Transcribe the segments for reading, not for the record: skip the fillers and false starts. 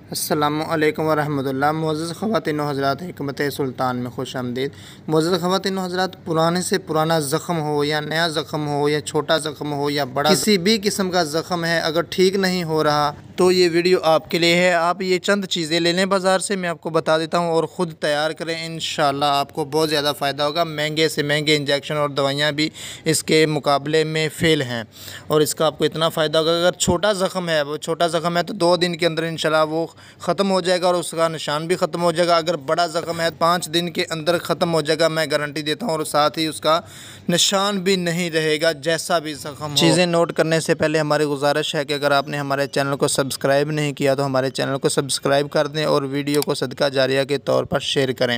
अस्सलामु अलैकुम वरहमतुल्लाह। मुअज़्ज़ज़ ख़वातीन व हज़रात, हिकमत सुल्तान में खुश आमदीद। मुअज़्ज़ज़ ख़वातीन व हज़रात, पुराने से पुराना ज़ख़म हो या नया ज़ख़म हो या छोटा ज़ख़म हो या बड़ा, किसी भी किस्म का ज़ख़म है, अगर ठीक नहीं हो रहा तो ये वीडियो आपके लिए है। आप ये चंद चीज़ें ले लें बाज़ार से, मैं आपको बता देता हूँ, और ख़ुद तैयार करें। इंशाअल्लाह आपको बहुत ज़्यादा फ़ायदा होगा। महंगे से महंगे इंजेक्शन और दवाइयाँ भी इसके मुकाबले में फ़ेल हैं और इसका आपको इतना फ़ायदा होगा। अगर छोटा ज़ख़म है, वो छोटा ज़ख़म है तो 2 दिन के अंदर इंशाअल्लाह वो ख़त्म हो जाएगा और उसका निशान भी ख़त्म हो जाएगा। अगर बड़ा ज़ख़म है 5 दिन के अंदर ख़त्म हो जाएगा, मैं गारंटी देता हूँ, और साथ ही उसका निशान भी नहीं रहेगा जैसा भी ज़ख़म हो। चीज़ें नोट करने से पहले हमारी गुजारिश है कि अगर आपने हमारे चैनल को सब्सक्राइब नहीं किया तो हमारे चैनल को सब्सक्राइब कर दें और वीडियो को सदका जारिया के तौर पर शेयर करें।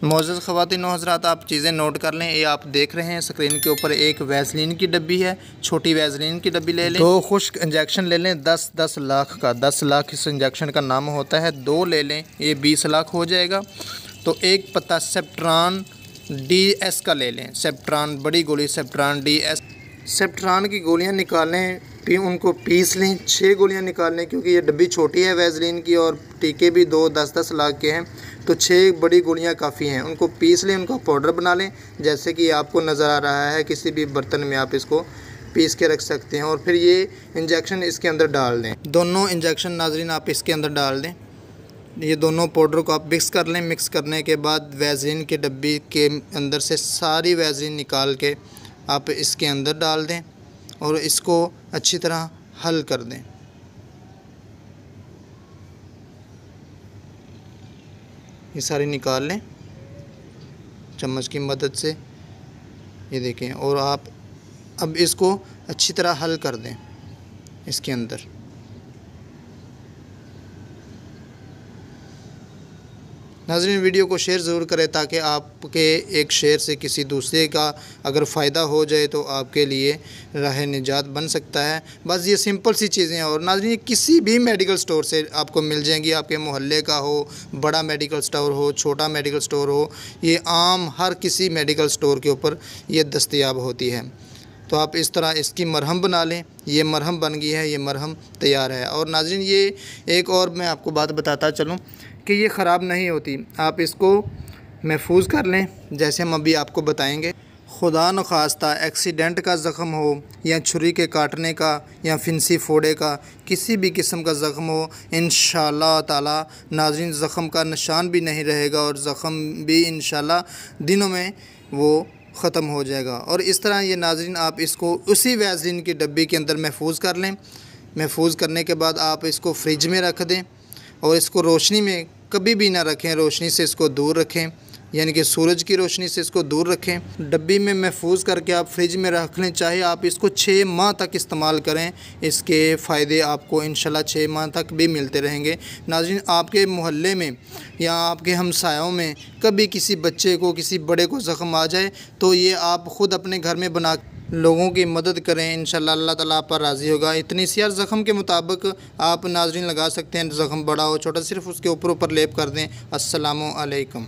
मुअज़्ज़ज़ ख़वातीन व हज़रात, आप चीज़ें नोट कर लें। ये आप देख रहे हैं स्क्रीन के ऊपर, एक वैसलीन की डब्बी है, छोटी वैसलीन की डब्बी ले लें। 2 खुश्क इंजेक्शन ले लें 10-10 लाख का, 10 लाख इस इंजेक्शन का नाम होता है। 2 ले लें, ये 20 लाख हो जाएगा। तो एक पत्ता सेप्ट्रान DS का ले लें, सेप्ट्रान बड़ी गोली, सेप्ट्रान DS। सेप्ट्रान की गोलियां निकालें, फिर उनको पीस लें। 6 गोलियां निकाल लें, क्योंकि ये डब्बी छोटी है वैसलीन की और टीके भी 2 10-10 लाख के हैं, तो 6 बड़ी गोलियां काफ़ी हैं। उनको पीस लें, उनका पाउडर बना लें, जैसे कि आपको नज़र आ रहा है। किसी भी बर्तन में आप इसको पीस के रख सकते हैं और फिर ये इंजेक्शन इसके अंदर डाल दें। दोनों इंजेक्शन नाज़रीन आप इसके अंदर डाल दें। ये दोनों पाउडर को आप मिक्स कर लें। मिक्स करने के बाद वैसलीन के डब्बी के अंदर से सारी वैसलीन निकाल के आप इसके अंदर डाल दें और इसको अच्छी तरह हल कर दें। ये सारी निकाल लें चम्मच की मदद से, ये देखें, और आप अब इसको अच्छी तरह हल कर दें इसके अंदर। नाज़रीन, वीडियो को शेयर ज़रूर करें ताकि आपके एक शेयर से किसी दूसरे का अगर फ़ायदा हो जाए तो आपके लिए राह निजात बन सकता है। बस ये सिंपल सी चीज़ें हैं। और नाज़रीन, ये किसी भी मेडिकल स्टोर से आपको मिल जाएंगी। आपके मोहल्ले का हो, बड़ा मेडिकल स्टोर हो, छोटा मेडिकल स्टोर हो, ये आम हर किसी मेडिकल स्टोर के ऊपर ये दस्तयाब होती है। तो आप इस तरह इसकी मरहम बना लें। ये मरहम बन गई है, ये मरहम तैयार है। और नाज़रीन, ये एक और मैं आपको बात बताता चलूँ कि ये ख़राब नहीं होती। आप इसको महफूज कर लें जैसे हम अभी आपको बताएंगे। खुदा न खास्ता एक्सीडेंट का ज़ख़म हो या छुरी के काटने का या फिंसी फोड़े का, किसी भी किस्म का ज़ख़म हो, इंशाअल्लाह ताला नाज़रीन ज़ख़म का निशान भी नहीं रहेगा और ज़ख़म भी इंशाअल्लाह दिनों में वो ख़त्म हो जाएगा। और इस तरह ये नाज़रीन आप इसको उसी वैसलीन की डब्बी के अंदर महफूज कर लें। महफूज करने के बाद आप इसको फ्रिज में रख दें और इसको रोशनी में कभी भी ना रखें, रोशनी से इसको दूर रखें, यानी कि सूरज की रोशनी से इसको दूर रखें। डब्बी में महफूज करके आप फ्रिज में रख लें। चाहे आप इसको 6 माह तक इस्तेमाल करें, इसके फ़ायदे आपको इंशाल्लाह 6 माह तक भी मिलते रहेंगे। नाज़रीन, आपके मोहल्ले में या आपके हमसायों में कभी किसी बच्चे को, किसी बड़े को ज़ख़म आ जाए तो ये आप ख़ुद अपने घर में बना लोगों की मदद करें। इंशाल्लाह अल्लाह ताला आप पर राज़ी होगा। इतनी सी यार ज़ख़म के मुताबिक आप नाज़रीन लगा सकते हैं। ज़ख़म बड़ा हो छोटा, सिर्फ़ उसके ऊपर लेप कर दें। अस्सलामु अलैकुम।